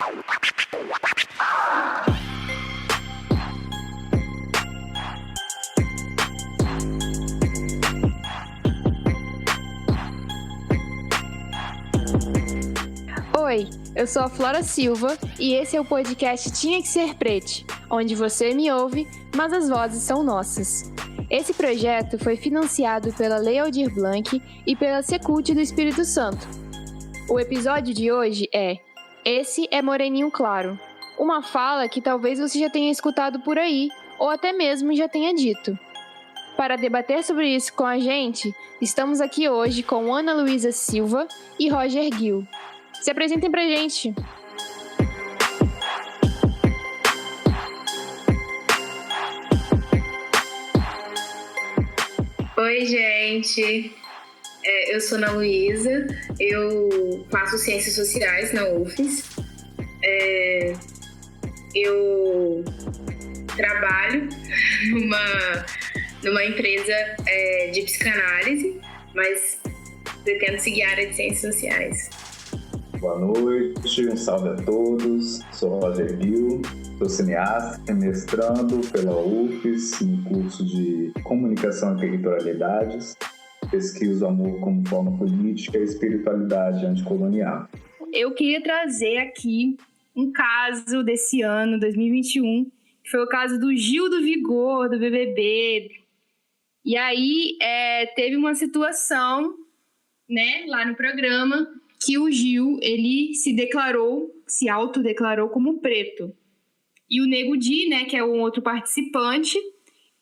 Oi, eu sou a Flora Silva e esse é o podcast Tinha que Ser Prete, onde você me ouve, mas as vozes são nossas. Esse projeto foi financiado pela Lei Aldir Blanc e pela Secult do Espírito Santo. O episódio de hoje é Esse é Moreninho Claro, uma fala que talvez você já tenha escutado por aí, ou até mesmo já tenha dito. Para debater sobre isso com a gente, estamos aqui hoje com Ana Luísa Silva e Roger Gil. Se apresentem pra gente. Oi, gente. Eu sou Ana Luísa, eu faço Ciências Sociais na UFES. Eu trabalho numa empresa de psicanálise, mas pretendo seguir a área de Ciências Sociais. Boa noite, um salve a todos. Sou Roger Gil, sou cineasta, mestrando pela UFES no curso de Comunicação e Territorialidades. Pesquiso amor como forma política e espiritualidade anticolonial. Eu queria trazer aqui um caso desse ano, 2021, que foi o caso do Gil do Vigor, do BBB. E aí teve uma situação, né, lá no programa, que o Gil, ele se autodeclarou como preto. E o Nego Di, né, que é um outro participante,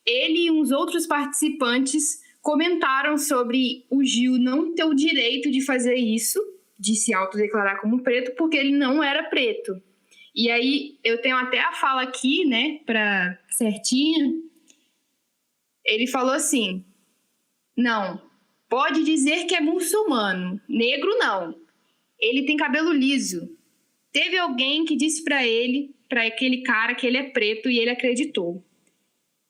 ele e uns outros participantes comentaram sobre o Gil não ter o direito de fazer isso, de se autodeclarar como preto, porque ele não era preto. E aí, eu tenho até a fala aqui, né, pra certinha. Ele falou assim, não, pode dizer que é muçulmano, negro não. Ele tem cabelo liso. Teve alguém que disse para aquele cara, que ele é preto e ele acreditou.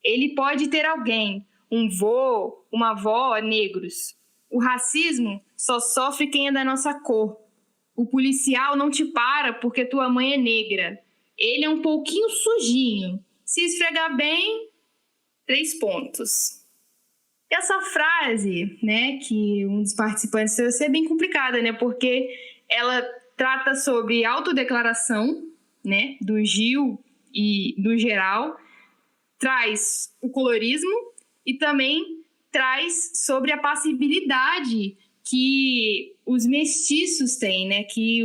Ele pode ter alguém, um vô, uma avó negros. O racismo só sofre quem é da nossa cor. O policial não te para porque tua mãe é negra. Ele é um pouquinho sujinho. Se esfregar bem, 3 pontos. Essa frase, né, que um dos participantes trouxe é bem complicada, né, porque ela trata sobre autodeclaração, né, do Gil e do geral, traz o colorismo e também traz sobre a passibilidade que os mestiços têm, né, que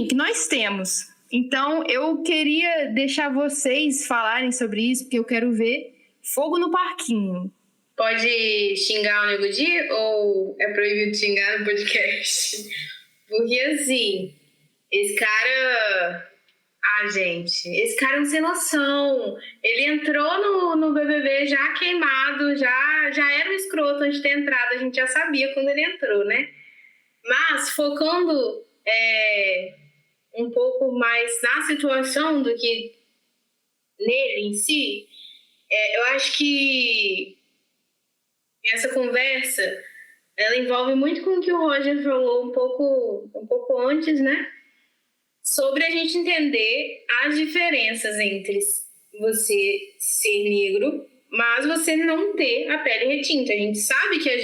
que nós temos. Então, eu queria deixar vocês falarem sobre isso, porque eu quero ver fogo no parquinho. Pode xingar o Nego Di ou é proibido xingar no podcast? Porque, assim, esse cara é um sem noção. Ele entrou no BBB já queimado, já era um escroto antes de ter entrado, a gente já sabia quando ele entrou, né? Mas, focando um pouco mais na situação do que nele em si, eu acho que essa conversa, ela envolve muito com o que o Roger falou um pouco antes, né? Sobre a gente entender as diferenças entre você ser negro, mas você não ter a pele retinta. A gente sabe que a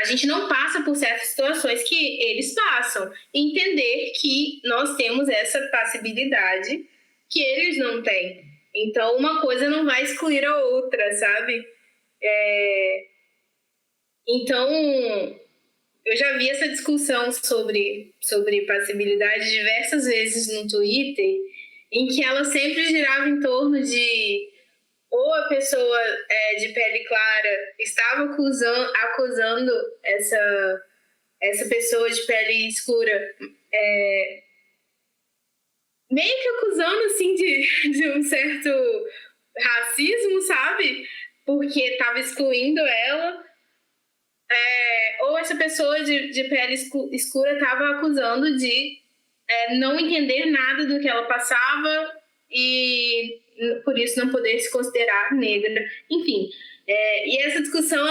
gente não passa por certas situações que eles passam. Entender que nós temos essa passibilidade que eles não têm. Então, uma coisa não vai excluir a outra, sabe? Então, eu já vi essa discussão sobre passibilidade diversas vezes no Twitter, em que ela sempre girava em torno de ou a pessoa de pele clara estava acusando essa pessoa de pele escura, meio que acusando assim de um certo racismo, sabe? Porque estava excluindo ela. Ou essa pessoa de pele escura estava acusando de não entender nada do que ela passava e por isso não poder se considerar negra. Enfim, e essa discussão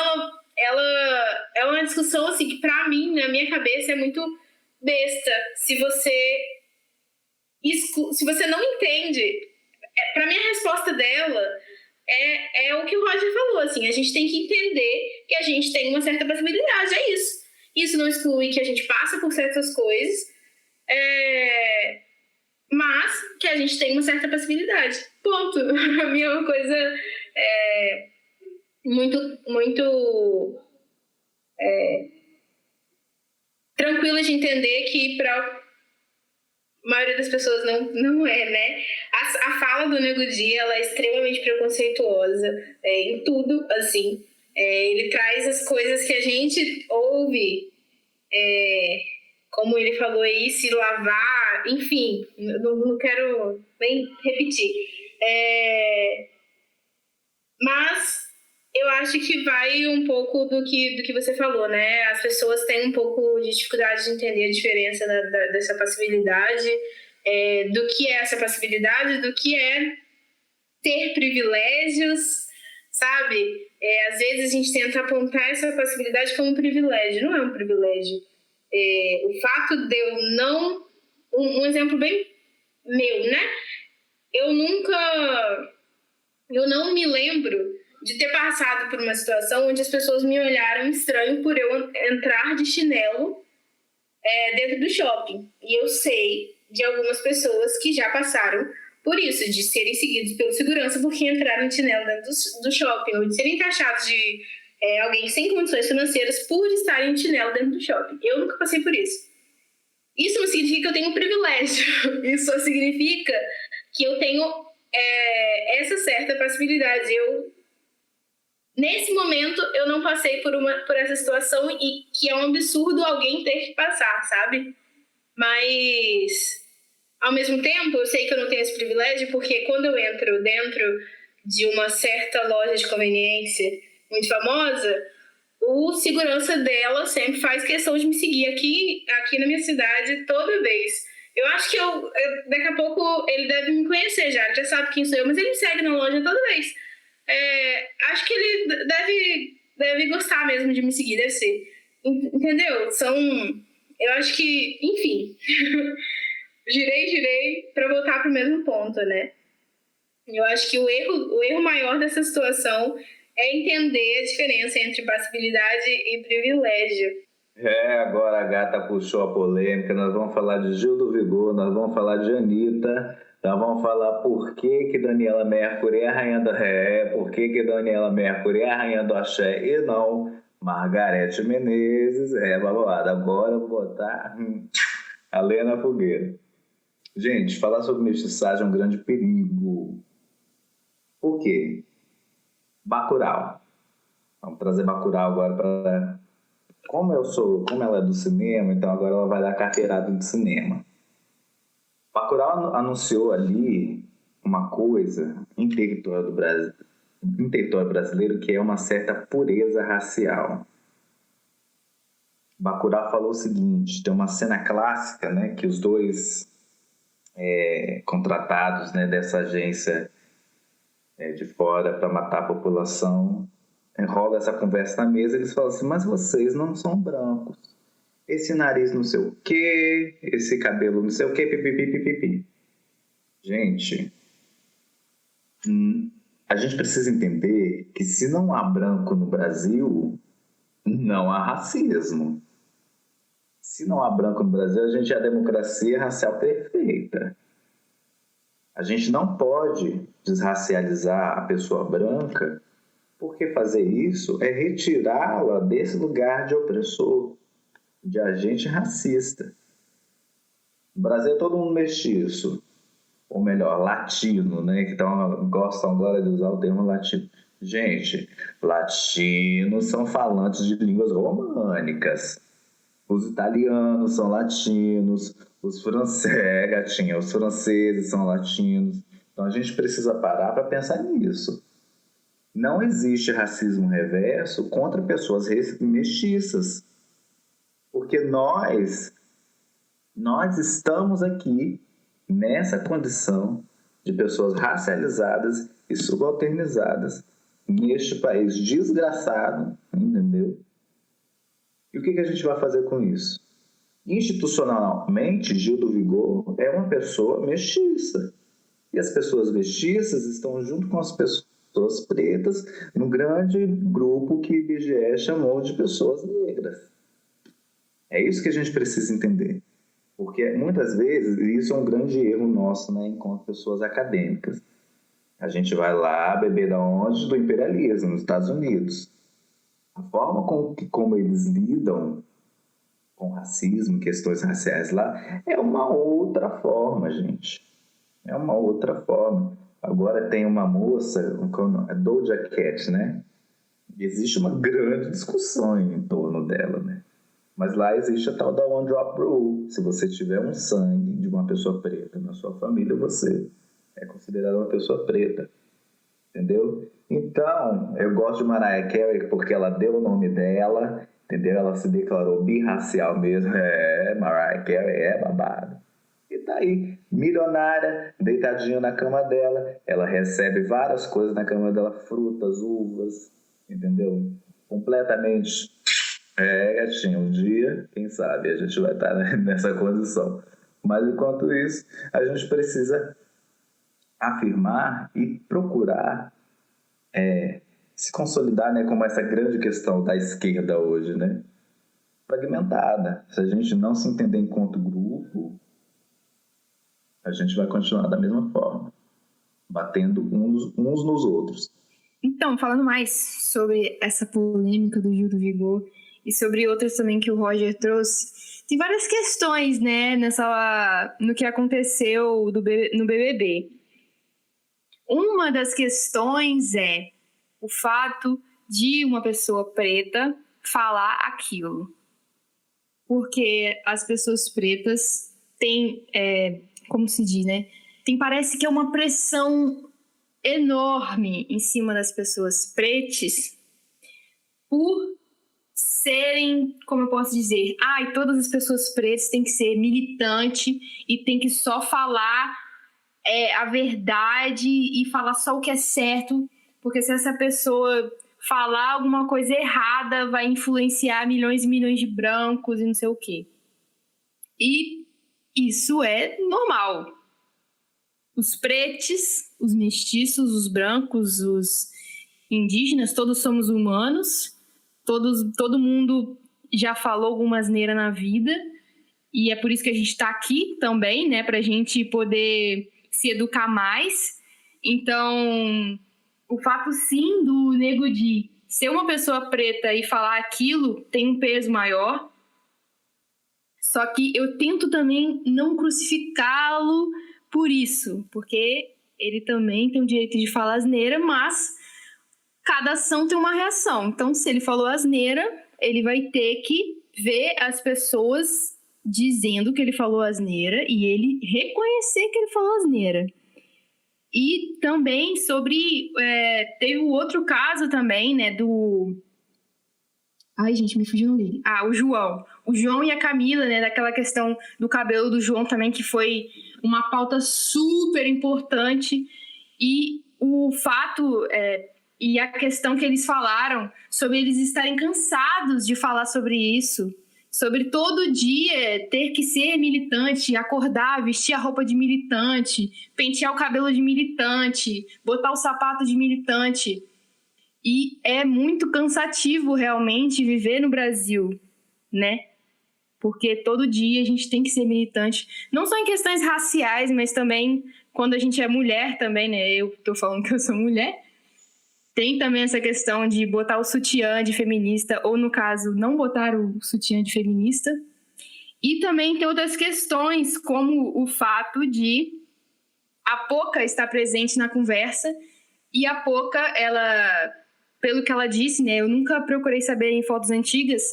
ela é uma discussão assim, que para mim, na minha cabeça, é muito besta se você não entende. Pra mim, a resposta dela é o que o Roger falou, assim, a gente tem que entender que a gente tem uma certa passibilidade, é isso. Isso não exclui que a gente passa por certas coisas, mas que a gente tem uma certa passibilidade. Ponto. A minha é uma coisa muito tranquila de entender, que para a maioria das pessoas não é, né? A fala do Nego Di, ela é extremamente preconceituosa em tudo, assim. Ele traz as coisas que a gente ouve, como ele falou aí, se lavar, enfim, não quero nem repetir. Mas eu acho que vai um pouco do que você falou, né? As pessoas têm um pouco de dificuldade de entender a diferença dessa passibilidade, do que é essa passibilidade, do que é ter privilégios, sabe? Às vezes a gente tenta apontar essa passibilidade como um privilégio. Não é um privilégio. O fato de eu não... Um exemplo bem meu, né? Eu não me lembro de ter passado por uma situação onde as pessoas me olharam estranho por eu entrar de chinelo dentro do shopping. E eu sei de algumas pessoas que já passaram por isso, de serem seguidos pelo segurança porque entraram de chinelo dentro do shopping, ou de serem taxados de alguém sem condições financeiras por estarem de chinelo dentro do shopping. Eu nunca passei por isso. Isso não significa que eu tenho um privilégio. Isso só significa que eu tenho essa certa passibilidade. Nesse momento, eu não passei por essa situação, e que é um absurdo alguém ter que passar, sabe? Mas, ao mesmo tempo, eu sei que eu não tenho esse privilégio, porque quando eu entro dentro de uma certa loja de conveniência muito famosa, o segurança dela sempre faz questão de me seguir aqui na minha cidade toda vez. Eu acho que daqui a pouco ele deve me conhecer já, ele já sabe quem sou eu, mas ele me segue na loja toda vez. Acho que ele deve gostar mesmo de me seguir, deve ser. Entendeu? Eu acho que, enfim, girei para voltar pro mesmo ponto, né? Eu acho que o erro maior dessa situação é entender a diferença entre passibilidade e privilégio. Agora a gata puxou a polêmica. Nós vamos falar de Gil do Vigor, nós vamos falar de Anitta, nós vamos falar por que Daniela Mercury é a rainha do ré, por que Daniela Mercury é a rainha do axé e não Margareth Menezes. Babado. Agora eu vou botar a lenha na fogueira. Gente, falar sobre mestiçagem é um grande perigo. Por quê? Bacurau. Vamos trazer Bacurau agora para... Como ela é do cinema, então agora ela vai dar carteirada de cinema. Bacurau anunciou ali uma coisa em território brasileiro, que é uma certa pureza racial. Bacurau falou o seguinte: tem uma cena clássica, né, que os dois contratados, né, dessa agência de fora para matar a população, rola essa conversa na mesa, eles falam assim: mas vocês não são brancos, esse nariz não sei o quê, esse cabelo não sei o quê, pipipipipipi. Gente, a gente precisa entender que se não há branco no Brasil, não há racismo. Se não há branco no Brasil, a gente é a democracia racial perfeita. A gente não pode desracializar a pessoa branca, porque fazer isso é retirá-la desse lugar de opressor, de agente racista. No Brasil é todo mundo mestiço, ou melhor, latino, né? Que gostam agora de usar o termo latino. Gente, latinos são falantes de línguas românicas. Os italianos são latinos, os franceses são latinos. Então a gente precisa parar para pensar nisso. Não existe racismo reverso contra pessoas mestiças, porque nós estamos aqui nessa condição de pessoas racializadas e subalternizadas neste país desgraçado, entendeu? E o que a gente vai fazer com isso? Institucionalmente, Gil do Vigor é uma pessoa mestiça. E as pessoas mestiças estão junto com as pessoas pretas no grande grupo que IBGE chamou de pessoas negras. É isso que a gente precisa entender. Porque muitas vezes, isso é um grande erro nosso, né, enquanto pessoas acadêmicas. A gente vai lá beber da onde? Do imperialismo, nos Estados Unidos. A forma como eles lidam com racismo, questões raciais lá, é uma outra forma, gente. É uma outra forma. Agora tem uma moça, a Doja Cat, né? Existe uma grande discussão em torno dela, né? Mas lá existe a tal da One Drop Rule. Se você tiver um sangue de uma pessoa preta na sua família, você é considerado uma pessoa preta. Entendeu? Então, eu gosto de Mariah Carey porque ela deu o nome dela, entendeu? Ela se declarou birracial mesmo. Mariah Carey é babado. E tá aí, milionária, deitadinha na cama dela. Ela recebe várias coisas na cama dela, frutas, uvas, entendeu? Completamente... gatinho, um dia, quem sabe, a gente vai estar nessa condição. Mas, enquanto isso, a gente precisa afirmar e procurar se consolidar, né, como essa grande questão da esquerda hoje, né? Fragmentada. Se a gente não se entender enquanto grupo, a gente vai continuar da mesma forma, batendo uns nos outros. Então, falando mais sobre essa polêmica do Gil do Vigor e sobre outras também que o Roger trouxe, tem várias questões, né, no que aconteceu no BBB. Uma das questões é o fato de uma pessoa preta falar aquilo. Porque as pessoas pretas têm, como se diz, né? Parece que é uma pressão enorme em cima das pessoas pretas por serem, como eu posso dizer, todas as pessoas pretas têm que ser militante e tem que só falar a verdade e falar só o que é certo, porque se essa pessoa falar alguma coisa errada vai influenciar milhões e milhões de brancos e não sei o quê. E isso é normal. Os pretos, os mestiços, os brancos, os indígenas, todos somos humanos. Todo mundo já falou alguma asneira na vida. E é por isso que a gente está aqui também, né? Para a gente poder se educar mais. Então, o fato, sim, do Nego Di ser uma pessoa preta e falar aquilo tem um peso maior. Só que eu tento também não crucificá-lo por isso, porque ele também tem o direito de falar asneira, mas cada ação tem uma reação. Então, se ele falou asneira, ele vai ter que ver as pessoas dizendo que ele falou asneira e ele reconhecer que ele falou asneira. E também sobre... teve o outro caso também, né, do... Ai, gente, me fugiu no livro. O João. O João e a Camila, né, daquela questão do cabelo do João também, que foi uma pauta super importante. E o fato... e a questão que eles falaram sobre eles estarem cansados de falar sobre isso, sobre todo dia ter que ser militante, acordar, vestir a roupa de militante, pentear o cabelo de militante, botar o sapato de militante. E é muito cansativo realmente viver no Brasil, né? Porque todo dia a gente tem que ser militante, não só em questões raciais, mas também quando a gente é mulher também, né? Eu tô falando que eu sou mulher. Tem também essa questão de botar o sutiã de feminista, ou no caso, não botar o sutiã de feminista. E também tem outras questões, como o fato de a Poca estar presente na conversa. E a Poca, ela, pelo que ela disse, né, eu nunca procurei saber em fotos antigas,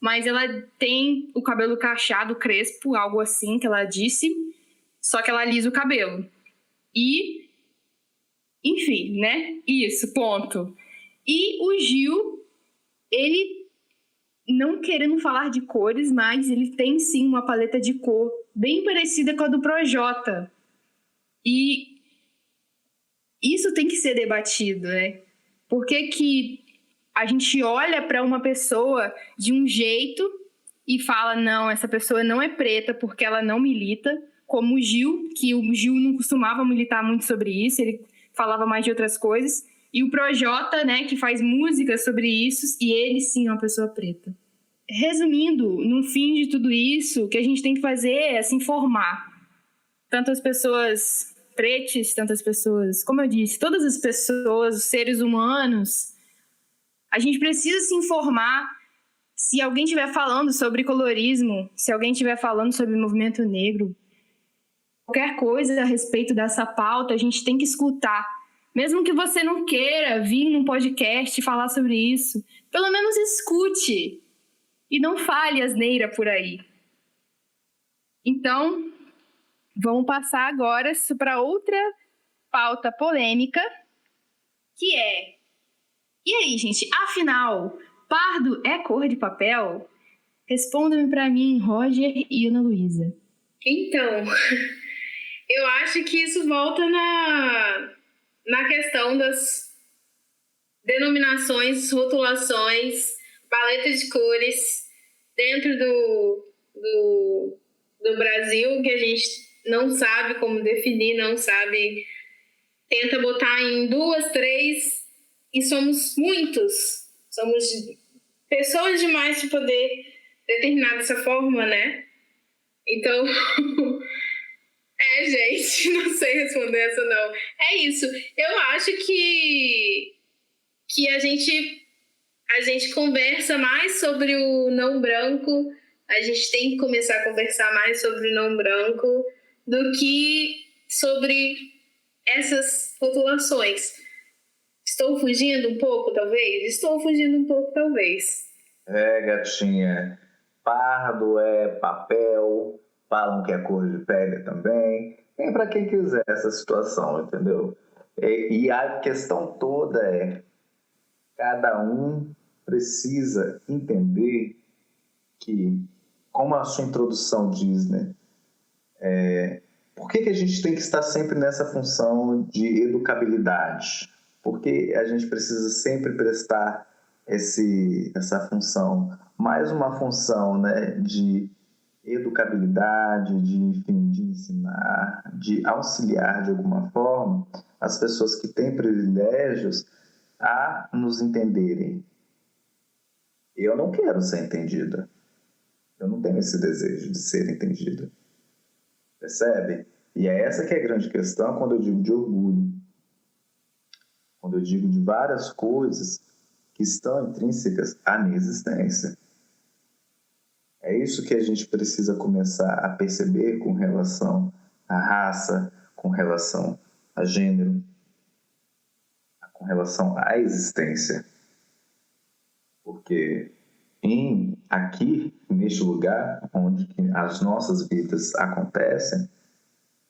mas ela tem o cabelo cacheado, crespo, algo assim que ela disse, só que ela alisa o cabelo. E... enfim, né? Isso, ponto. E o Gil, ele, não querendo falar de cores, mas ele tem sim uma paleta de cor bem parecida com a do Projota. E isso tem que ser debatido, né? Por que que a gente olha para uma pessoa de um jeito e fala, não, essa pessoa não é preta porque ela não milita, como o Gil, que o Gil não costumava militar muito sobre isso, ele falava mais de outras coisas, e o Projota, né, que faz música sobre isso, e ele sim é uma pessoa preta. Resumindo, no fim de tudo isso, o que a gente tem que fazer é se informar. Tanto as pessoas pretas, tantas pessoas, como eu disse, todas as pessoas, os seres humanos, a gente precisa se informar. Se alguém estiver falando sobre colorismo, se alguém estiver falando sobre movimento negro, qualquer coisa a respeito dessa pauta, a gente tem que escutar. Mesmo que você não queira vir num podcast e falar sobre isso, pelo menos escute e não fale asneira por aí. Então, vamos passar agora para outra pauta polêmica, que é... E aí, gente, afinal, pardo é cor de papel? Respondam-me para mim, Roger e Ana Luísa. Então, eu acho que isso volta na questão das denominações, rotulações, paleta de cores dentro do Brasil, que a gente não sabe como definir, não sabe, tenta botar em 2, 3, e somos muitos, somos pessoas demais de poder determinar dessa forma, né? Então, gente, não sei responder essa não. É isso, eu acho que a gente conversa mais sobre o não branco, a gente tem que começar a conversar mais sobre o não branco do que sobre essas rotulações. Estou fugindo um pouco, talvez? Estou fugindo um pouco, talvez. Gatinha, pardo é papel, falam que é cor de pele também. Tem para quem quiser essa situação, entendeu? E a questão toda é, cada um precisa entender que, como a sua introdução diz, né? Por que a gente tem que estar sempre nessa função de educabilidade? Porque a gente precisa sempre prestar essa função, mais uma função, né, de educabilidade, de ensinar, de auxiliar de alguma forma as pessoas que têm privilégios a nos entenderem. Eu não quero ser entendida. Eu não tenho esse desejo de ser entendida. Percebe? E é essa que é a grande questão quando eu digo de orgulho. Quando eu digo de várias coisas que estão intrínsecas à minha existência. É isso que a gente precisa começar a perceber com relação à raça, com relação a gênero, com relação à existência. Porque aqui, neste lugar onde as nossas vidas acontecem,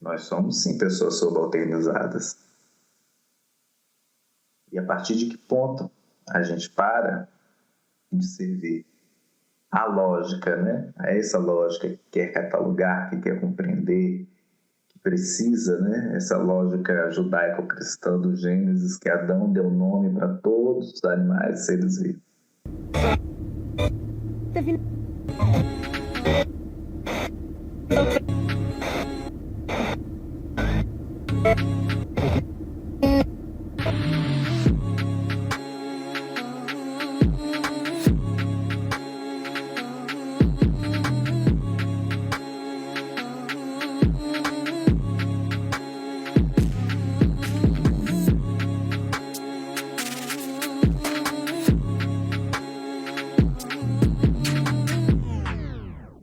nós somos sim pessoas subalternizadas. E a partir de que ponto a gente para de servir a lógica, né? A essa lógica que quer catalogar, que quer compreender, que precisa, né? Essa lógica judaico-cristã do Gênesis, que Adão deu nome para todos os animais e seres vivos.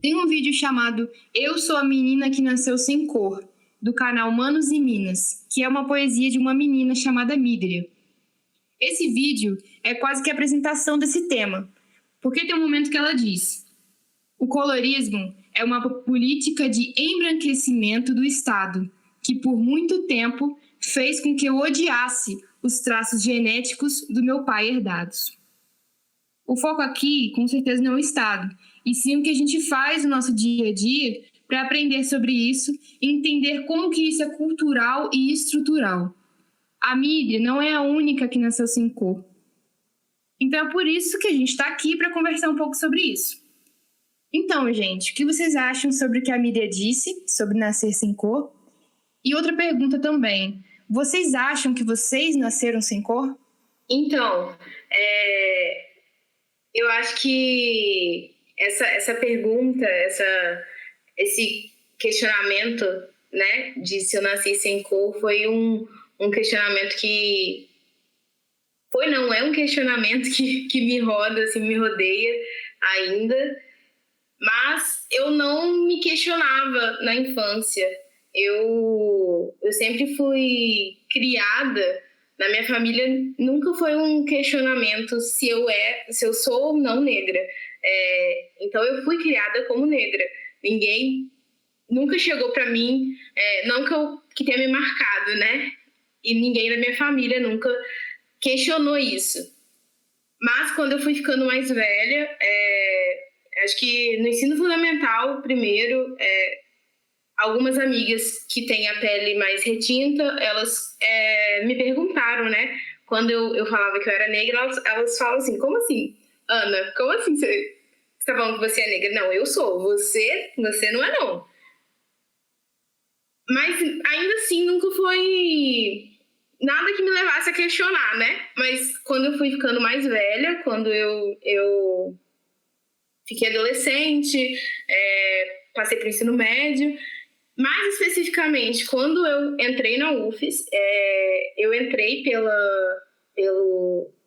Tem um vídeo chamado Eu Sou a Menina que Nasceu Sem Cor, do canal Manos e Minas, que é uma poesia de uma menina chamada Midria. Esse vídeo é quase que a apresentação desse tema, porque tem um momento que ela diz: o colorismo é uma política de embranquecimento do Estado, que por muito tempo fez com que eu odiasse os traços genéticos do meu pai herdados. O foco aqui, com certeza, não é o Estado, e sim o que a gente faz no nosso dia a dia para aprender sobre isso e entender como que isso é cultural e estrutural. A mídia não é a única que nasceu sem cor. Então é por isso que a gente está aqui para conversar um pouco sobre isso. Então, gente, o que vocês acham sobre o que a Miriam disse, sobre nascer sem cor? E outra pergunta também, vocês acham que vocês nasceram sem cor? Então, eu acho que essa pergunta, esse questionamento, né, de se eu nasci sem cor, foi um questionamento que... é um questionamento que me roda, assim, me rodeia ainda, mas eu não me questionava na infância. Eu sempre fui criada, na minha família nunca foi um questionamento se eu sou ou não negra. Então eu fui criada como negra. Ninguém nunca chegou para mim, não que tenha me marcado, né? E ninguém da minha família nunca questionou isso. Mas quando eu fui ficando mais velha, acho que no ensino fundamental, primeiro, algumas amigas que têm a pele mais retinta, elas me perguntaram, né? Quando eu falava que eu era negra, elas falam assim, como assim? Ana, como assim você está falando que você é negra? Não, eu sou. Você não é, não. Mas ainda assim, nunca foi nada que me levasse a questionar, né? Mas quando eu fui ficando mais velha, quando eu fiquei adolescente, passei para o ensino médio, mais especificamente, quando eu entrei na UFES, eu entrei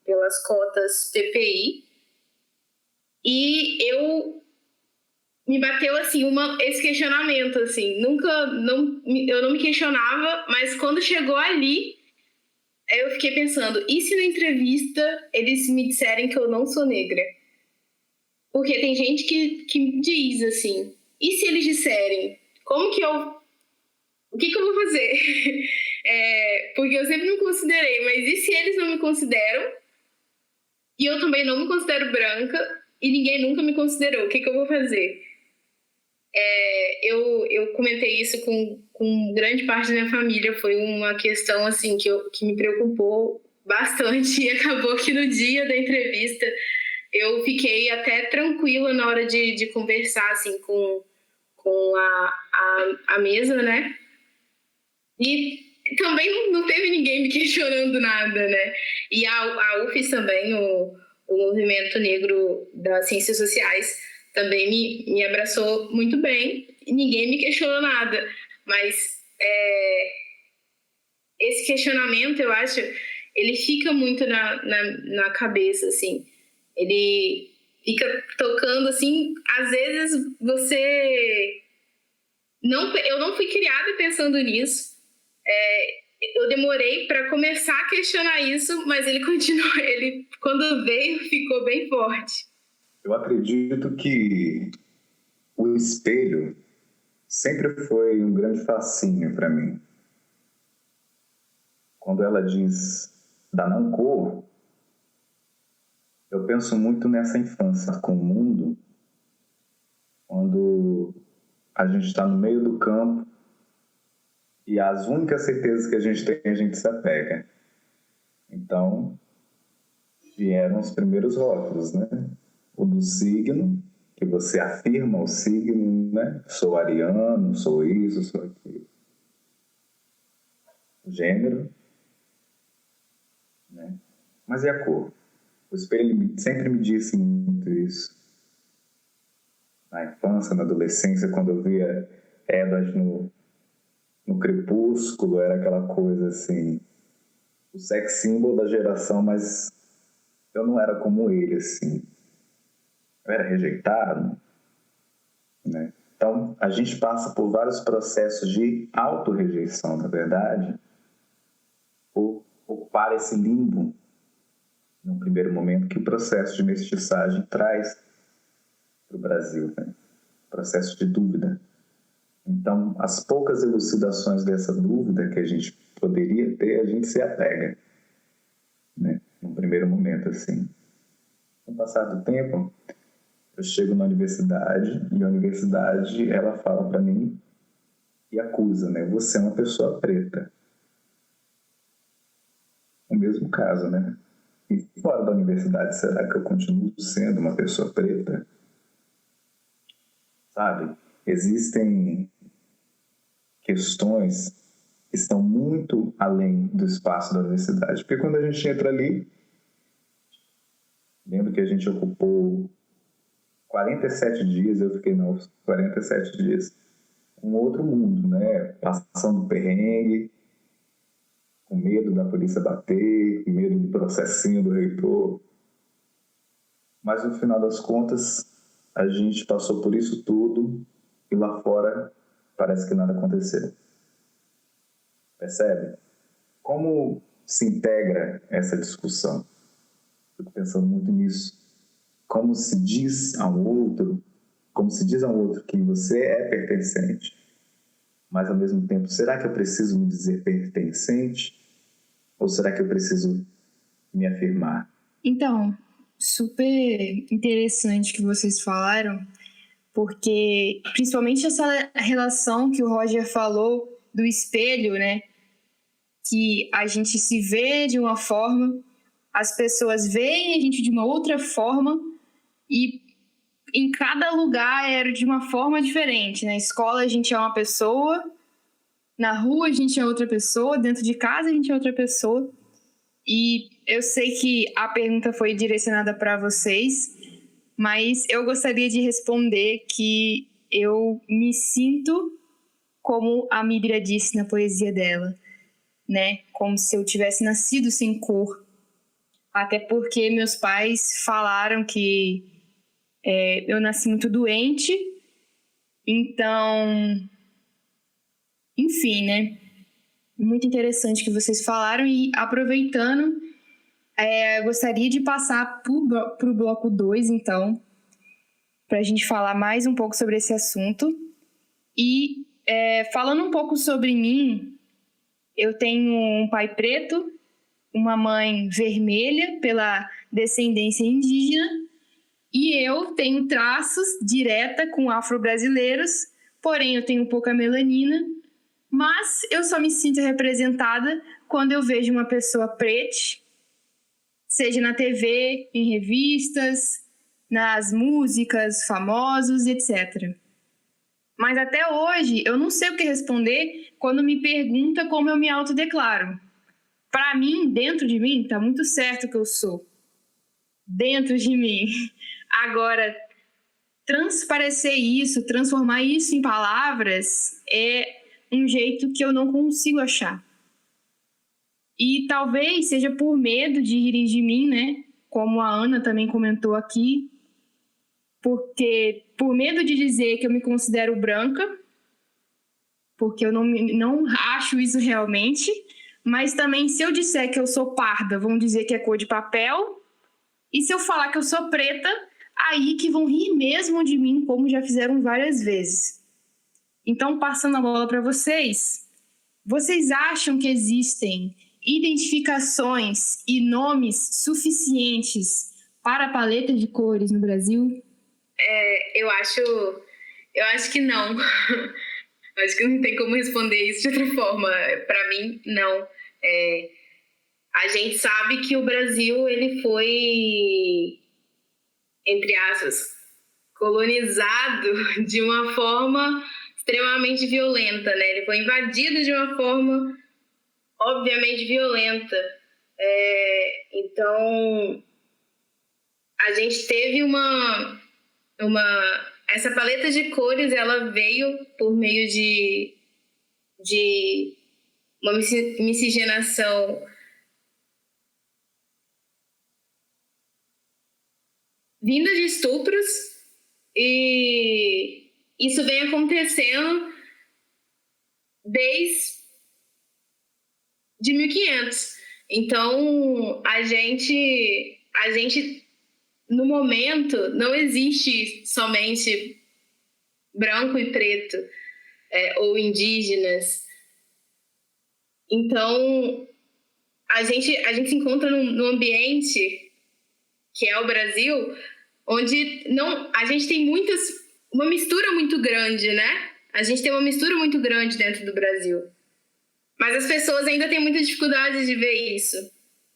pelas cotas PPI e me bateu assim esse questionamento, assim, eu não me questionava, mas quando chegou ali, eu fiquei pensando, e se na entrevista eles me disserem que eu não sou negra? Porque tem gente que diz assim, e se eles disserem, o que eu vou fazer? Porque eu sempre me considerei, mas e se eles não me consideram? E eu também não me considero branca, e ninguém nunca me considerou, o que eu vou fazer? Eu comentei isso com grande parte da minha família, foi uma questão assim que me preocupou bastante, e acabou que no dia da entrevista eu fiquei até tranquila na hora de conversar assim, com a mesa, né? E também não teve ninguém me questionando nada, né? E a UFES também, o Movimento Negro das Ciências Sociais, também me abraçou muito bem e ninguém me questionou nada. Mas esse questionamento, eu acho, ele fica muito na cabeça, assim. Ele fica tocando, assim, às vezes eu não fui criada pensando nisso. Eu demorei para começar a questionar isso, mas ele continuou, quando veio, ficou bem forte. Eu acredito que o espelho sempre foi um grande fascínio para mim. Quando ela diz da não cor, eu penso muito nessa infância com o mundo, quando a gente está no meio do campo e as únicas certezas que a gente tem, a gente se apega. Então, vieram os primeiros rótulos, né? O do signo, que você afirma o signo, né? Sou ariano, sou isso, sou aquilo. O gênero, né? Mas e a cor? O espelho sempre me disse muito isso. Na infância, na adolescência, quando eu via Edas no Crepúsculo, era aquela coisa assim, o sex symbol da geração, mas eu não era como ele, assim. Eu era rejeitado, né? Então, a gente passa por vários processos de autorrejeição, na verdade, por ocupar esse limbo, num primeiro momento, que o processo de mestiçagem traz para o Brasil, né? Processo de dúvida. Então, as poucas elucidações dessa dúvida que a gente poderia ter, a gente se apega, né? Num primeiro momento, assim. Com o passar do tempo, eu chego na universidade e a universidade, ela fala para mim e acusa, né? Você é uma pessoa preta. O mesmo caso, né? E fora da universidade, será que eu continuo sendo uma pessoa preta? sabe? Existem questões que estão muito além do espaço da universidade. Porque quando a gente entra ali, lembro que a gente ocupou 47 dias, eu fiquei nos 47 dias, um outro mundo, né? Passando perrengue, com medo da polícia bater, com medo do processinho do reitor. Mas no final das contas, a gente passou por isso tudo e lá fora parece que nada aconteceu. Percebe? Como se integra essa discussão? Fico pensando muito nisso. Como se diz ao outro, que você é pertencente, mas ao mesmo tempo, será que eu preciso me dizer pertencente? Ou será que eu preciso me afirmar? Então, super interessante que vocês falaram, porque principalmente essa relação que o Roger falou do espelho, né? Que a gente se vê de uma forma, as pessoas veem a gente de uma outra forma e em cada lugar era de uma forma diferente. Na escola a gente é uma pessoa, na rua a gente é outra pessoa, dentro de casa a gente é outra pessoa. E eu sei que a pergunta foi direcionada para vocês, mas eu gostaria de responder que eu me sinto como a Mibira disse na poesia dela, né? Como se eu tivesse nascido sem cor. Até porque meus pais falaram que eu nasci muito doente. Então, enfim, né? Muito interessante que vocês falaram. E aproveitando, eu gostaria de passar para o bloco 2, então, para a gente falar mais um pouco sobre esse assunto. E falando um pouco sobre mim, eu tenho um pai preto, uma mãe vermelha pela descendência indígena, e eu tenho traços direta com afro-brasileiros, porém eu tenho pouca melanina, mas eu só me sinto representada quando eu vejo uma pessoa preta, seja na TV, em revistas, nas músicas, famosos, etc. Mas até hoje eu não sei o que responder quando me pergunta como eu me autodeclaro. Para mim, dentro de mim, tá muito certo o que eu sou. Dentro de mim. Agora, transparecer isso, transformar isso em palavras é um jeito que eu não consigo achar. E talvez seja por medo de rirem de mim, né? Como a Ana também comentou aqui. Porque por medo de dizer que eu me considero branca, porque eu não acho isso realmente, mas também se eu disser que eu sou parda, vão dizer que é cor de papel, e se eu falar que eu sou preta, aí que vão rir mesmo de mim, como já fizeram várias vezes. Então, passando a bola para vocês acham que existem identificações e nomes suficientes para a paleta de cores no Brasil? Eu acho que não. Acho que não tem como responder isso de outra forma. Para mim, não. A gente sabe que o Brasil ele foi, entre aspas, colonizado de uma forma extremamente violenta, né? Ele foi invadido de uma forma obviamente violenta. Então, a gente teve essa paleta de cores, ela veio por meio de uma miscigenação vinda de estupros, e isso vem acontecendo desde 1500. Então, a gente no momento, não existe somente branco e preto, ou indígenas. Então, a gente se encontra num ambiente, que é o Brasil, onde a gente tem uma mistura muito grande, né? A gente tem uma mistura muito grande dentro do Brasil. Mas as pessoas ainda têm muita dificuldade de ver isso.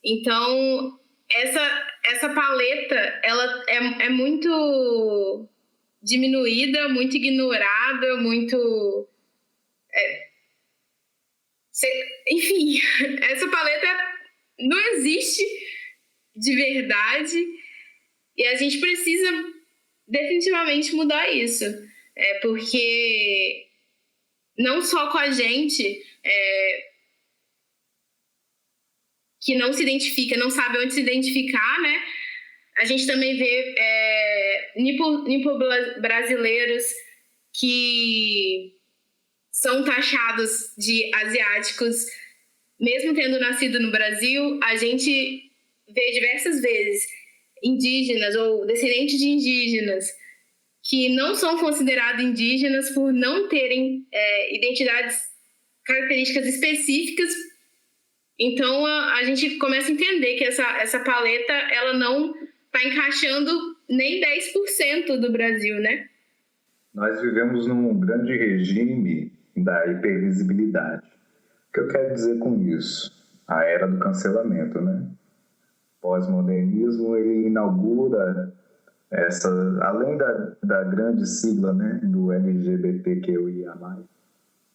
Então, essa paleta, ela é muito diminuída, muito ignorada, muito... Enfim, essa paleta não existe de verdade e a gente precisa definitivamente mudar isso. Porque não só com a gente que não se identifica, não sabe onde se identificar, né? A gente também vê nipo-brasileiros que são taxados de asiáticos, mesmo tendo nascido no Brasil. A gente vê diversas vezes indígenas ou descendentes de indígenas que não são considerados indígenas por não terem identidades, características específicas. Então, a gente começa a entender que essa paleta ela não está encaixando nem 10% do Brasil, né? Nós vivemos num grande regime da hipervisibilidade. O que eu quero dizer com isso? A era do cancelamento, né? Pós-modernismo, ele inaugura além da grande sigla, né, do LGBTQIA+,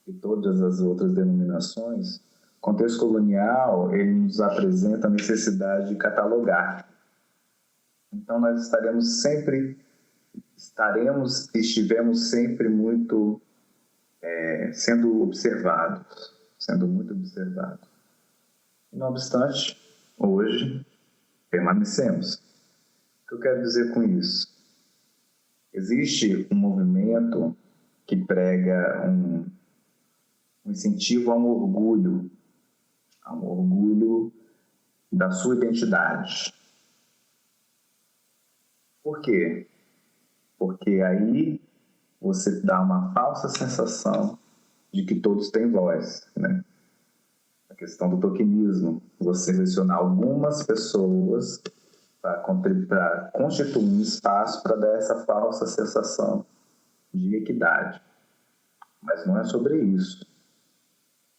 e todas as outras denominações, o contexto colonial, ele nos apresenta a necessidade de catalogar. Então, nós estivemos sempre muito sendo muito observados. Não obstante, hoje, permanecemos. O que eu quero dizer com isso? Existe um movimento que prega um incentivo a um orgulho da sua identidade. Por quê? Porque aí você dá uma falsa sensação de que todos têm voz, né? A questão do tokenismo, você selecionar algumas pessoas para constituir um espaço para dar essa falsa sensação de equidade. Mas não é sobre isso.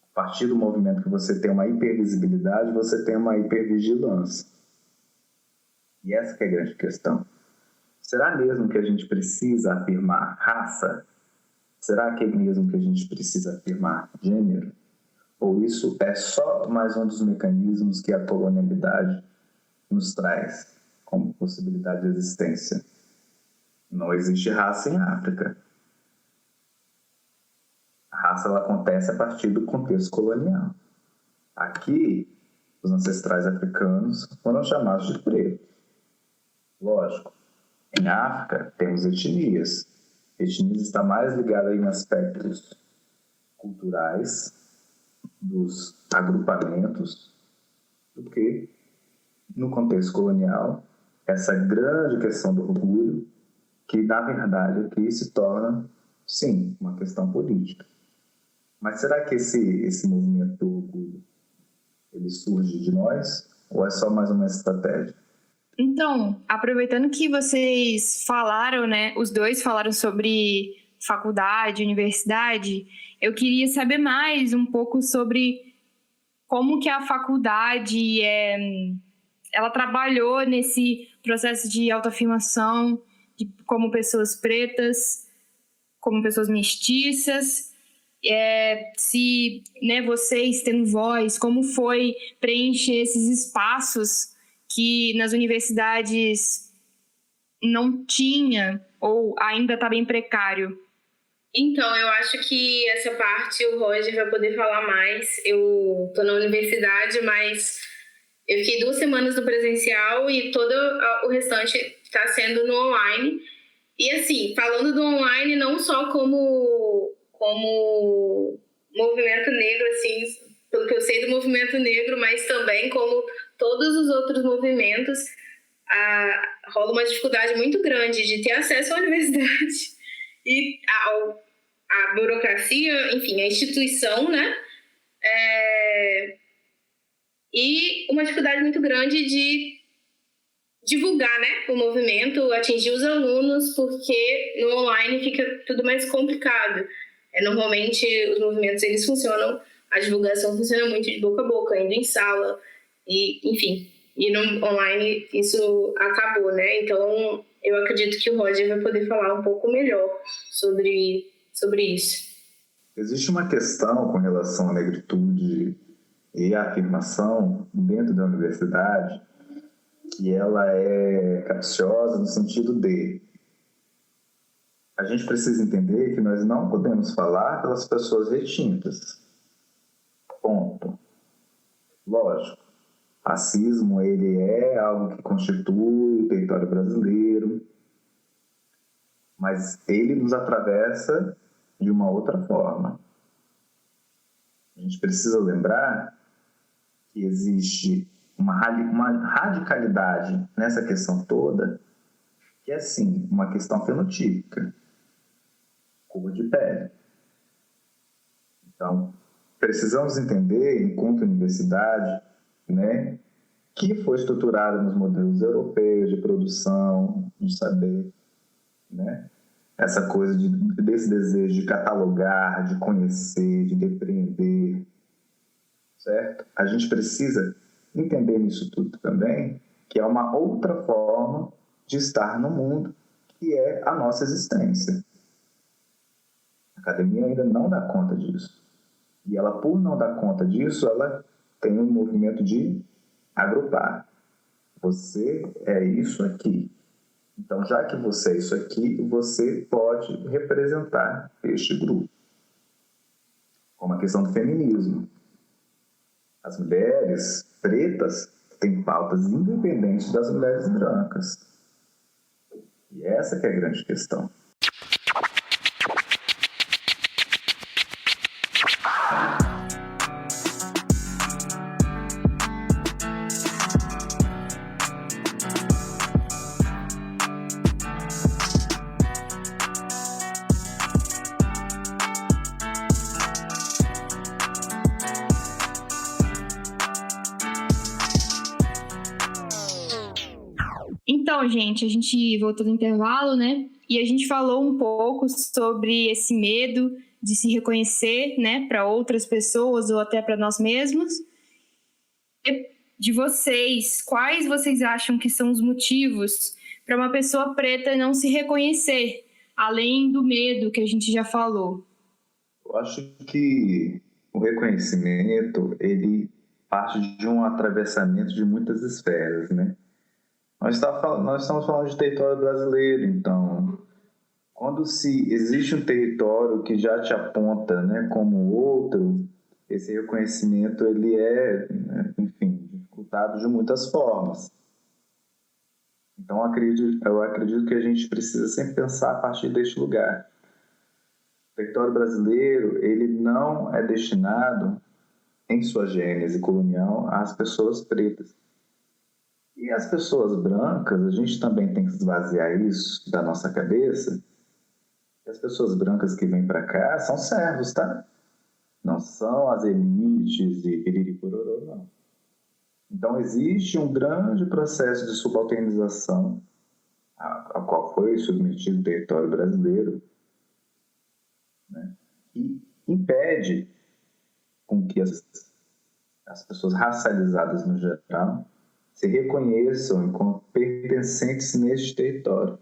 A partir do movimento que você tem uma hipervisibilidade, você tem uma hipervigilância. E essa que é a grande questão. Será mesmo que a gente precisa afirmar raça? Será que é mesmo que a gente precisa afirmar gênero? Ou isso é só mais um dos mecanismos que a colonialidade nos traz como possibilidade de existência? Não existe raça em África. A raça ela acontece a partir do contexto colonial. Aqui, os ancestrais africanos foram chamados de pretos. Lógico, em África temos etnias. Etnias está mais ligada em aspectos culturais dos agrupamentos do que no contexto colonial, essa grande questão do orgulho, que na verdade aqui se torna, sim, uma questão política. Mas será que esse movimento do orgulho, ele surge de nós ou é só mais uma estratégia? Então, aproveitando que vocês falaram, né, os dois falaram sobre faculdade, universidade, eu queria saber mais um pouco sobre como que a faculdade ela trabalhou nesse processo de autoafirmação como pessoas pretas, como pessoas mestiças, se, né, vocês tendo voz, como foi preencher esses espaços que nas universidades não tinha ou ainda está bem precário? Então, eu acho que essa parte o Roger vai poder falar mais. Eu tô na universidade, mas eu fiquei 2 semanas no presencial e todo o restante está sendo no online. E assim, falando do online não só como movimento negro, assim, pelo que eu sei do movimento negro, mas também como todos os outros movimentos, rola uma dificuldade muito grande de ter acesso à universidade e a burocracia, enfim, a instituição, né? E uma dificuldade muito grande de divulgar, né, o movimento, atingir os alunos, porque no online fica tudo mais complicado. Normalmente, os movimentos, eles funcionam, a divulgação funciona muito de boca a boca, indo em sala, e, enfim, e no online isso acabou, né? Então, eu acredito que o Roger vai poder falar um pouco melhor sobre isso. Existe uma questão com relação à negritude e à afirmação dentro da universidade que ela é capciosa no sentido de a gente precisa entender que nós não podemos falar pelas pessoas retintas. Ponto. Lógico, racismo ele é algo que constitui o território brasileiro, mas ele nos atravessa de uma outra forma. A gente precisa lembrar que existe uma radicalidade nessa questão toda, que é, assim, uma questão fenotípica, cor de pele. Então, precisamos entender, enquanto universidade, né, que foi estruturada nos modelos europeus de produção, de saber, né, essa coisa desse desejo de catalogar, de conhecer, de depreender, certo? A gente precisa entender nisso tudo também que é uma outra forma de estar no mundo, que é a nossa existência. A academia ainda não dá conta disso. E ela, por não dar conta disso, ela tem um movimento de agrupar. Você é isso aqui. Então, já que você é isso aqui, você pode representar este grupo. Como a questão do feminismo. As mulheres pretas têm pautas independentes das mulheres brancas. E essa que é a grande questão. Então, gente, a gente voltou do intervalo, né? E a gente falou um pouco sobre esse medo de se reconhecer, né, para outras pessoas ou até para nós mesmos. De vocês, quais vocês acham que são os motivos para uma pessoa preta não se reconhecer, além do medo que a gente já falou? Eu acho que o reconhecimento, ele parte de um atravessamento de muitas esferas, né? Nós estamos falando de território brasileiro, então, quando se existe um território que já te aponta, né, como outro, esse reconhecimento ele é, enfim, dificultado de muitas formas. Então, eu acredito que a gente precisa sempre pensar a partir deste lugar. O território brasileiro ele não é destinado, em sua gênese colonial, às pessoas pretas. E as pessoas brancas, a gente também tem que esvaziar isso da nossa cabeça. As pessoas brancas que vêm para cá são servos, tá? Não são as elites e piriri-pororô, não. Então, existe um grande processo de subalternização a qual foi submetido o território brasileiro, né? E impede com que as pessoas racializadas no geral se reconheçam enquanto pertencentes neste território.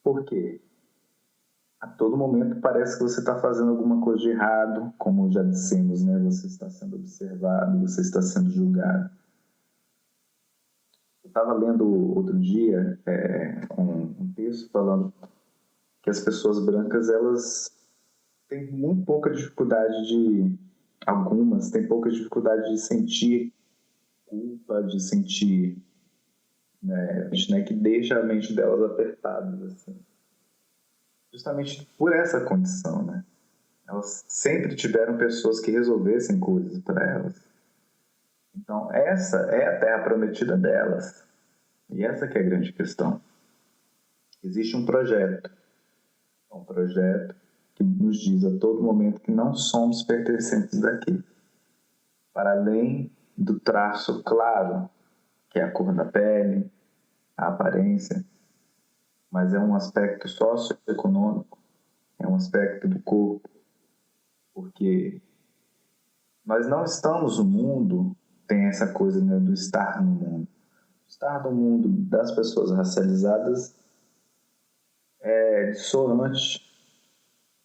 Por quê? A todo momento parece que você está fazendo alguma coisa de errado, como já dissemos, né? Você está sendo observado, você está sendo julgado. Eu estava lendo outro dia um texto falando que as pessoas brancas, elas têm muito pouca dificuldade algumas têm pouca dificuldade de sentir culpa, de sentir, né, que deixa a mente delas apertadas, assim. Justamente por essa condição, né? Elas sempre tiveram pessoas que resolvessem coisas para elas. Então, essa é a terra prometida delas. E essa que é a grande questão. Existe um projeto que nos diz a todo momento que não somos pertencentes daqui. Para além do traço claro, que é a cor da pele, a aparência, mas é um aspecto socioeconômico, é um aspecto do corpo, porque nós não estamos no mundo, tem essa coisa, né, do estar no mundo. Estar no mundo das pessoas racializadas é dissonante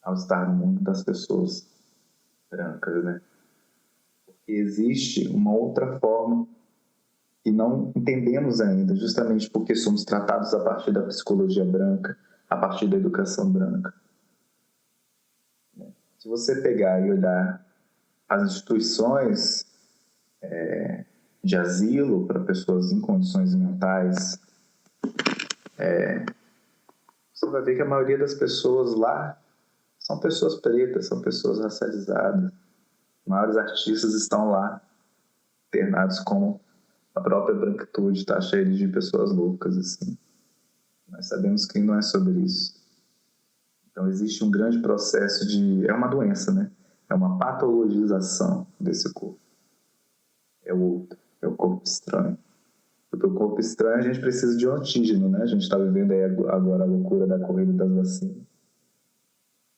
ao estar no mundo das pessoas brancas, né? Porque existe uma outra forma que não entendemos ainda, justamente porque somos tratados a partir da psicologia branca, a partir da educação branca. Se você pegar e olhar as instituições de asilo para pessoas em condições mentais, você vai ver que a maioria das pessoas lá são pessoas pretas, são pessoas racializadas. Os maiores artistas estão lá, internados como a própria branquitude, está cheia de pessoas loucas, assim. Nós sabemos que não é sobre isso. Então existe um grande processo de... É uma doença, né? É uma patologização desse corpo. É o outro, é o corpo estranho. Porque o corpo estranho a gente precisa de um antígeno, né? A gente está vivendo aí agora a loucura da corrida das vacinas.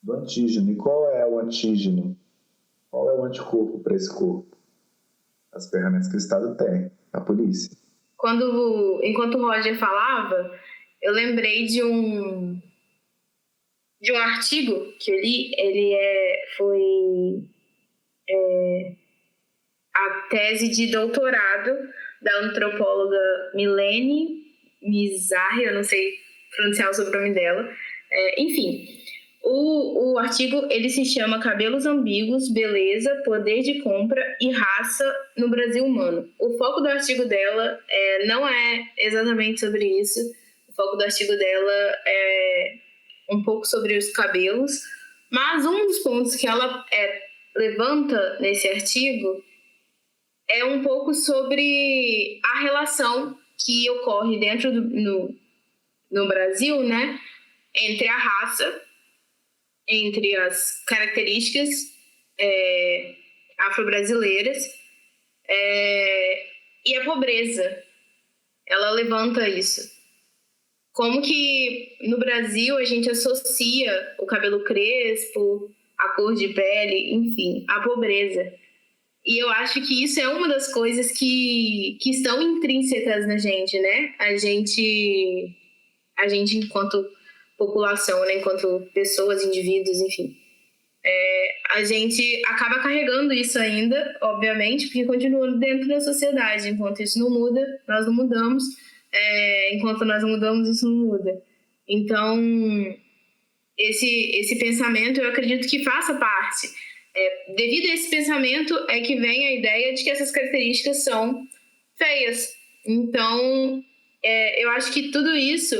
Do antígeno. E qual é o antígeno? Qual é o anticorpo para esse corpo? As ferramentas que o Estado tem, a polícia. Enquanto o Roger falava, eu lembrei de um artigo que eu li. Foi a tese de doutorado da antropóloga Milene Mizrahi, eu não sei pronunciar o sobrenome dela. Enfim, o artigo ele se chama Cabelos Ambíguos, Beleza, Poder de Compra e Raça no Brasil Humano. O foco do artigo dela não é exatamente sobre isso. O foco do artigo dela é um pouco sobre os cabelos, mas um dos pontos que ela levanta nesse artigo é um pouco sobre a relação que ocorre dentro no Brasil, né, entre a raça, entre as características afro-brasileiras e a pobreza. Ela levanta isso. Como que no Brasil a gente associa o cabelo crespo, a cor de pele, enfim, à pobreza. E eu acho que isso é uma das coisas que estão intrínsecas na gente, né? A gente enquanto população, né? Enquanto pessoas, indivíduos, enfim. A gente acaba carregando isso ainda, obviamente, porque continua dentro da sociedade. Enquanto isso não muda, nós não mudamos. Enquanto nós não mudamos, isso não muda. Então, esse pensamento, eu acredito que faça parte. Devido a esse pensamento é que vem a ideia de que essas características são feias. Então, eu acho que tudo isso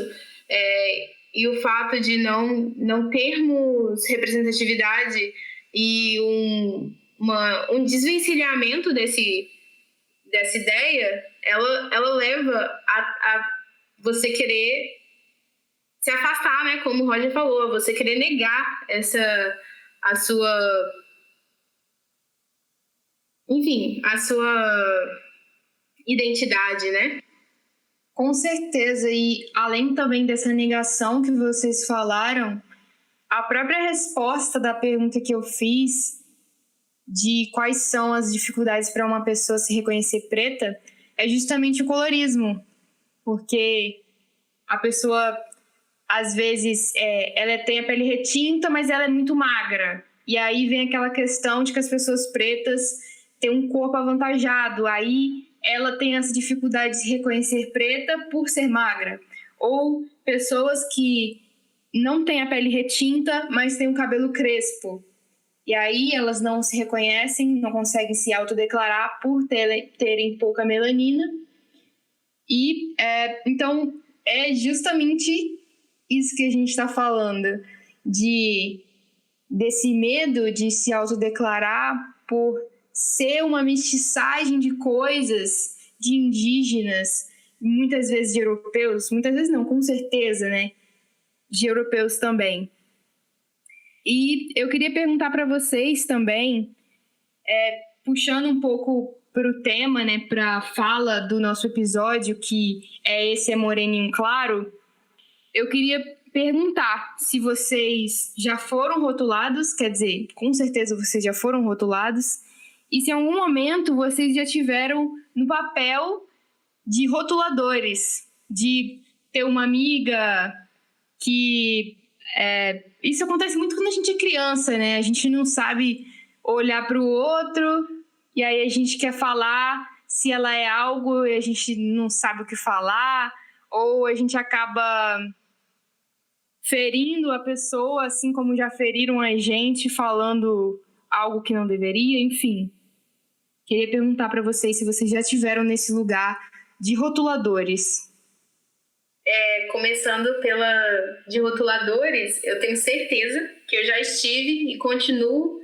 e o fato de não termos representatividade e um desvencilhamento dessa ideia, ela leva a você querer se afastar, né? Como o Roger falou, você querer negar a sua identidade, né? Com certeza, e além também dessa negação que vocês falaram, a própria resposta da pergunta que eu fiz de quais são as dificuldades para uma pessoa se reconhecer preta é justamente o colorismo, porque a pessoa, às vezes, ela tem a pele retinta, mas ela é muito magra, e aí vem aquela questão de que as pessoas pretas têm um corpo avantajado, aí ela tem essa dificuldade de se reconhecer preta por ser magra. Ou pessoas que não têm a pele retinta, mas têm o cabelo crespo. E aí elas não se reconhecem, não conseguem se autodeclarar por terem pouca melanina. E então é justamente isso que a gente está falando, desse medo de se autodeclarar por ser uma mestiçagem de coisas, de indígenas, muitas vezes de europeus, muitas vezes não, com certeza, né? De europeus também. E eu queria perguntar para vocês também, puxando um pouco para o tema, né, para a fala do nosso episódio, que esse é Moreninho Claro, eu queria perguntar se vocês já foram rotulados, quer dizer, com certeza vocês já foram rotulados, e se em algum momento vocês já tiveram no papel de rotuladores, de ter uma amiga que isso acontece muito quando a gente é criança, né? A gente não sabe olhar para o outro e aí a gente quer falar se ela é algo e a gente não sabe o que falar, ou a gente acaba ferindo a pessoa, assim como já feriram a gente, falando algo que não deveria, enfim. Queria perguntar para vocês se vocês já estiveram nesse lugar de rotuladores. Começando de rotuladores, eu tenho certeza que eu já estive e continuo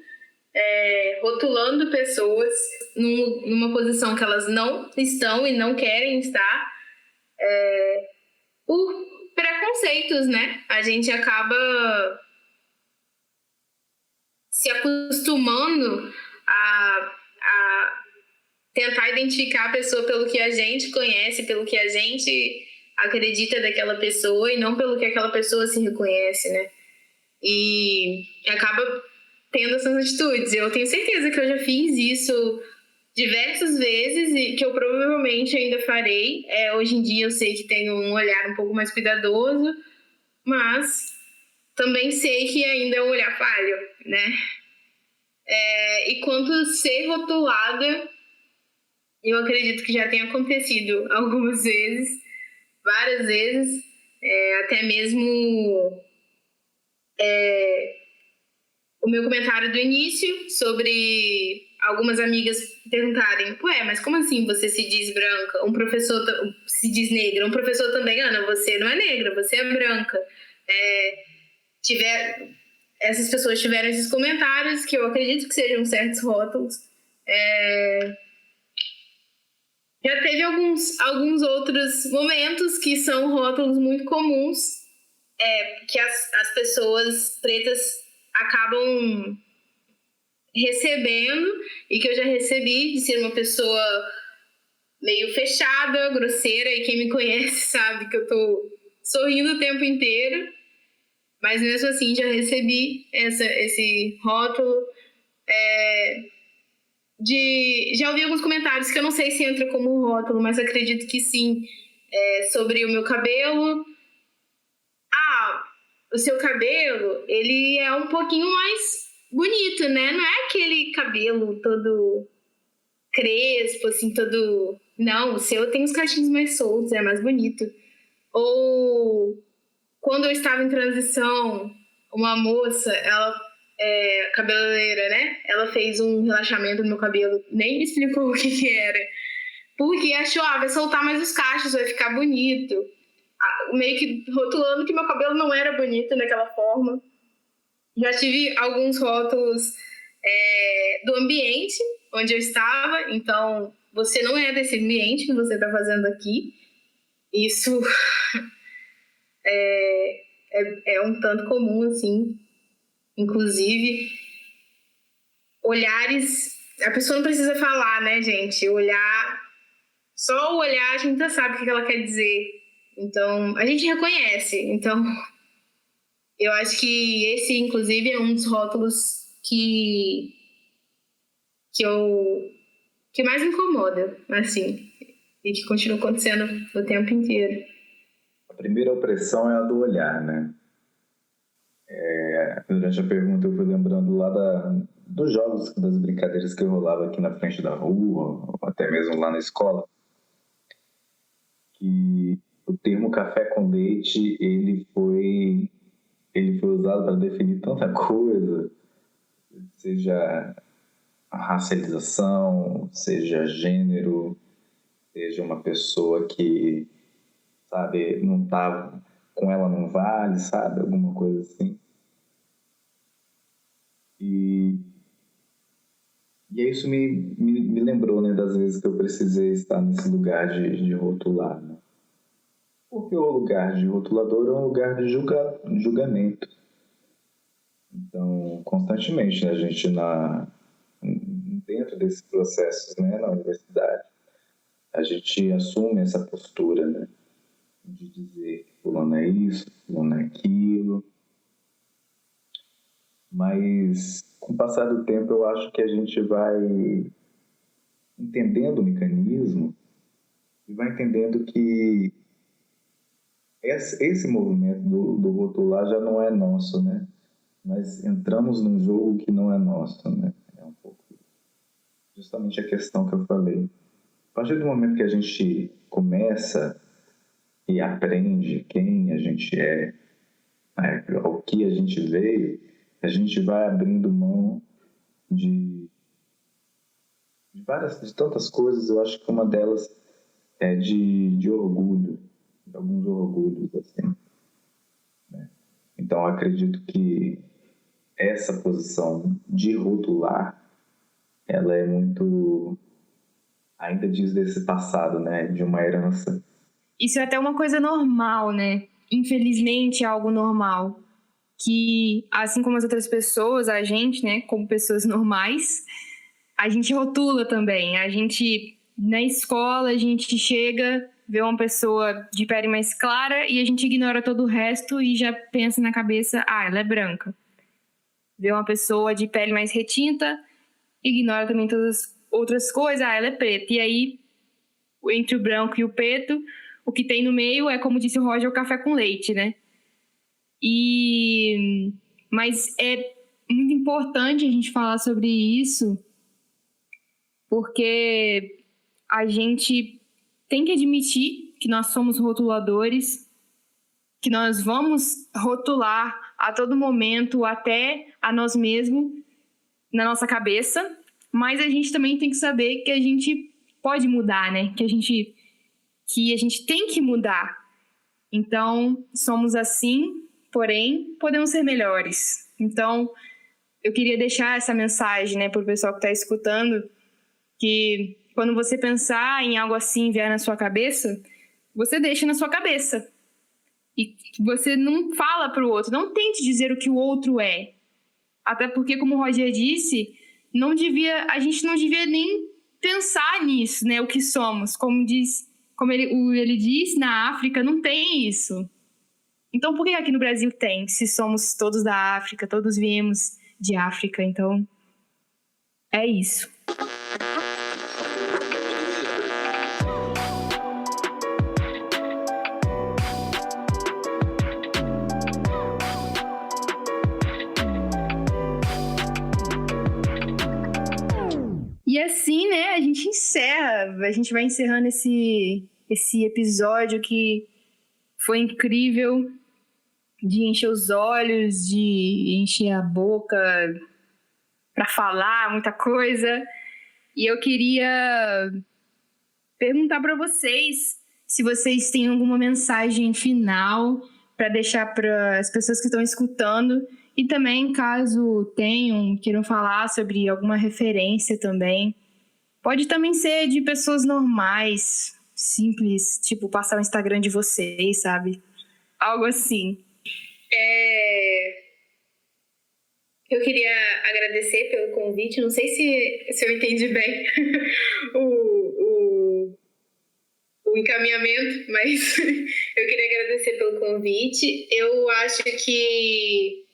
rotulando pessoas numa posição que elas não estão e não querem estar, por preconceitos, né? A gente acaba se acostumando a tentar identificar a pessoa pelo que a gente conhece, pelo que a gente acredita daquela pessoa e não pelo que aquela pessoa se reconhece, né? E acaba tendo essas atitudes. Eu tenho certeza que eu já fiz isso diversas vezes e que eu provavelmente ainda farei. Hoje em dia eu sei que tenho um olhar um pouco mais cuidadoso, mas também sei que ainda é um olhar falho, né? E quanto a ser rotulada, eu acredito que já tem acontecido algumas vezes, várias vezes, até mesmo o meu comentário do início sobre algumas amigas perguntarem: ué, mas como assim você se diz branca? Um professor se diz negra. Um professor também: Ana, você não é negra, você é branca. Essas pessoas tiveram esses comentários que eu acredito que sejam certos rótulos. Já teve alguns outros momentos que são rótulos muito comuns, que as pessoas pretas acabam recebendo, e que eu já recebi, de ser uma pessoa meio fechada, grosseira, e quem me conhece sabe que eu tô sorrindo o tempo inteiro, mas mesmo assim já recebi esse rótulo. Já ouvi alguns comentários que eu não sei se entra como rótulo, mas acredito que sim, sobre o meu cabelo. O seu cabelo, ele é um pouquinho mais bonito, né? Não é aquele cabelo todo crespo, assim, todo... Não, o seu tem os cachinhos mais soltos, é mais bonito. Ou quando eu estava em transição, uma moça, ela cabeleireira, né? Ela fez um relaxamento no meu cabelo, nem me explicou o que era, porque achou, vai soltar mais os cachos, vai ficar bonito. Meio que rotulando que meu cabelo não era bonito daquela forma. Já tive alguns rótulos do ambiente onde eu estava. Então, você não é desse ambiente que você está fazendo aqui. Isso é um tanto comum, assim. Inclusive, olhares... A pessoa não precisa falar, né, gente? Só o olhar, a gente já sabe o que ela quer dizer. Então, a gente reconhece. Então, eu acho que esse, inclusive, é um dos rótulos que mais me incomoda, assim, e que continua acontecendo o tempo inteiro. A primeira opressão é a do olhar, né? Durante a pergunta eu fui lembrando lá dos jogos, das brincadeiras que eu rolava aqui na frente da rua, ou até mesmo lá na escola, que o termo café com leite, ele foi usado para definir tanta coisa, seja a racialização, seja gênero, seja uma pessoa que, sabe, não tá com ela não vale, sabe, alguma coisa assim. E isso me lembrou, né, das vezes que eu precisei estar nesse lugar de rotular, né? Porque o lugar de rotulador é um lugar de julgamento. Então, constantemente, né, a gente dentro desses processos, né, na universidade, a gente assume essa postura, né, de dizer que fulano é isso, fulano é aquilo. Mas, com o passar do tempo, eu acho que a gente vai entendendo o mecanismo e vai entendendo que esse movimento do rotular já não é nosso, né? Nós entramos num jogo que não é nosso, né? É um pouco justamente a questão que eu falei. A partir do momento que a gente começa e aprende quem a gente é, né, ao que a gente veio, a gente vai abrindo mão de tantas coisas. Eu acho que uma delas é de orgulho, de alguns orgulhos, assim, né? Então, acredito que essa posição de rotular, ela é muito, ainda diz desse passado, né, de uma herança. Isso é até uma coisa normal, né? Infelizmente é algo normal. Que, assim como as outras pessoas, a gente, né, como pessoas normais, a gente rotula também. A gente, na escola, a gente chega, vê uma pessoa de pele mais clara e a gente ignora todo o resto e já pensa na cabeça, ela é branca. Vê uma pessoa de pele mais retinta, ignora também todas as outras coisas, ela é preta. E aí, entre o branco e o preto, o que tem no meio é, como disse o Roger, o café com leite, né? Mas é muito importante a gente falar sobre isso, porque a gente tem que admitir que nós somos rotuladores, que nós vamos rotular a todo momento, até a nós mesmos, na nossa cabeça, mas a gente também tem que saber que a gente pode mudar, né? Que a gente tem que mudar. Então, somos assim, porém, podemos ser melhores. Então, eu queria deixar essa mensagem, né, para o pessoal que está escutando, que quando você pensar em algo assim vier na sua cabeça, você deixa na sua cabeça. E você não fala para o outro, não tente dizer o que o outro é. Até porque, como o Roger disse, a gente não devia nem pensar nisso, né, o que somos. Como ele disse, na África não tem isso. Então, por que aqui no Brasil tem? Se somos todos da África, todos viemos de África, então é isso. E assim, né, a gente encerra. A gente vai encerrando esse episódio que foi incrível, de encher os olhos, de encher a boca para falar muita coisa. E eu queria perguntar para vocês se vocês têm alguma mensagem final para deixar para as pessoas que estão escutando. E também, caso queiram falar sobre alguma referência também. Pode também ser de pessoas normais, simples, tipo passar o Instagram de vocês, sabe? Algo assim. Eu queria agradecer pelo convite. Não sei se eu entendi bem o encaminhamento, mas eu queria agradecer pelo convite. Eu acho que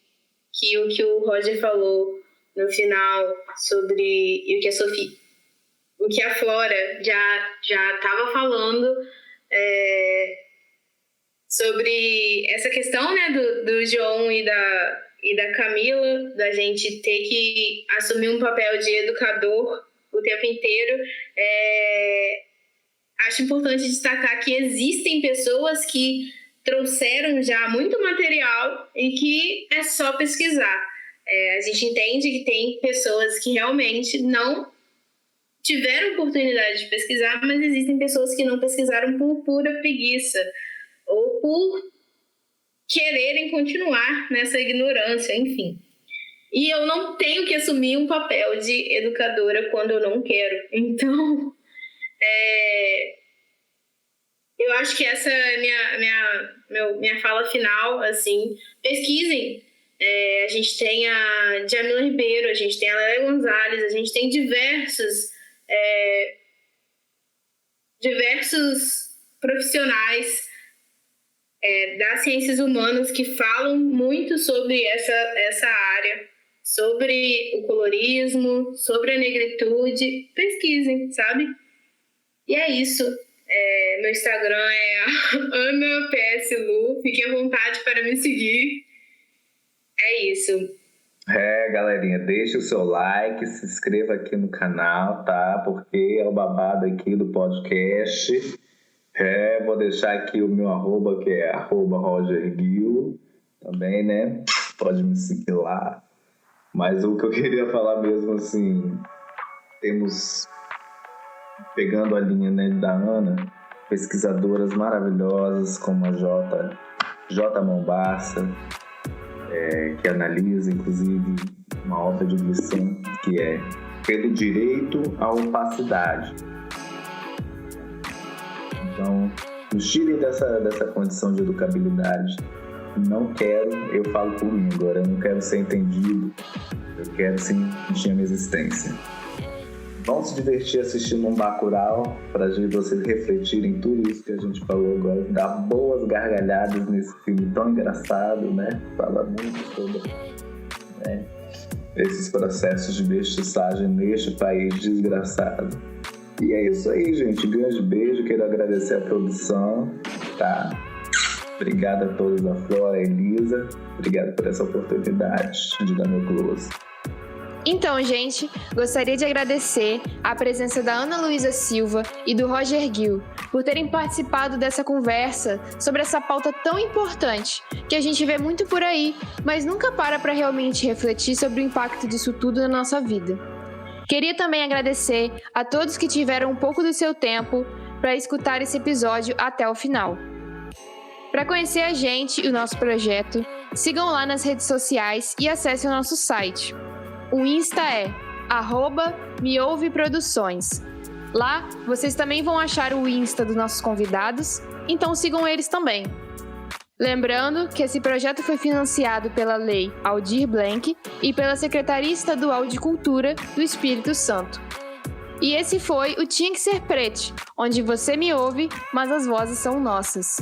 o que o Roger falou no final sobre o que a Flora já estava falando sobre essa questão, né, do João e da Camila, da gente ter que assumir um papel de educador o tempo inteiro. Acho importante destacar que existem pessoas que trouxeram já muito material e que é só pesquisar. A gente entende que tem pessoas que realmente não tiveram oportunidade de pesquisar, mas existem pessoas que não pesquisaram por pura preguiça ou por quererem continuar nessa ignorância, enfim. E eu não tenho que assumir um papel de educadora quando eu não quero. Então, eu acho que essa é minha fala final, assim. Pesquisem. A gente tem a Djamila Ribeiro, a gente tem a Lélia Gonzalez, a gente tem diversos profissionais das ciências humanas que falam muito sobre essa área, sobre o colorismo, sobre a negritude. Pesquisem, sabe? E é isso. Meu Instagram é AnaPSLu. Fiquem à vontade para me seguir. É isso. Galerinha, deixa o seu like, se inscreva aqui no canal, tá? Porque é o babado aqui do podcast. Vou deixar aqui o meu arroba, que é @RogerGil. Também, né? Pode me seguir lá. Mas o que eu queria falar mesmo, assim, temos, pegando a linha, né, da Ana, pesquisadoras maravilhosas como a J. Mombaça, que analisa, inclusive, uma obra de Glissant, que é Pelo Direito à Opacidade. Então, nos tirem dessa condição de educabilidade. Não quero, eu falo por mim agora, eu não quero ser entendido, eu quero sentir a minha existência. Vamos se divertir assistindo um Bacurau, para vocês refletirem tudo isso que a gente falou agora, dar boas gargalhadas nesse filme tão engraçado, né? Fala muito sobre esses processos de mestiçagem neste país desgraçado. E é isso aí, gente. Grande beijo, quero agradecer a produção, tá? Obrigado a todos, a Flora, a Elisa. Obrigado por essa oportunidade de dar meu close. Então, gente, gostaria de agradecer a presença da Ana Luísa Silva e do Roger Gil por terem participado dessa conversa sobre essa pauta tão importante que a gente vê muito por aí, mas nunca para realmente refletir sobre o impacto disso tudo na nossa vida. Queria também agradecer a todos que tiveram um pouco do seu tempo para escutar esse episódio até o final. Para conhecer a gente e o nosso projeto, sigam lá nas redes sociais e acessem o nosso site. O Insta é @meouveproduções. Lá, vocês também vão achar o Insta dos nossos convidados, então sigam eles também. Lembrando que esse projeto foi financiado pela Lei Aldir Blanc e pela Secretaria Estadual de Cultura do Espírito Santo. E esse foi o Tinha Que Ser Preto, onde você me ouve, mas as vozes são nossas.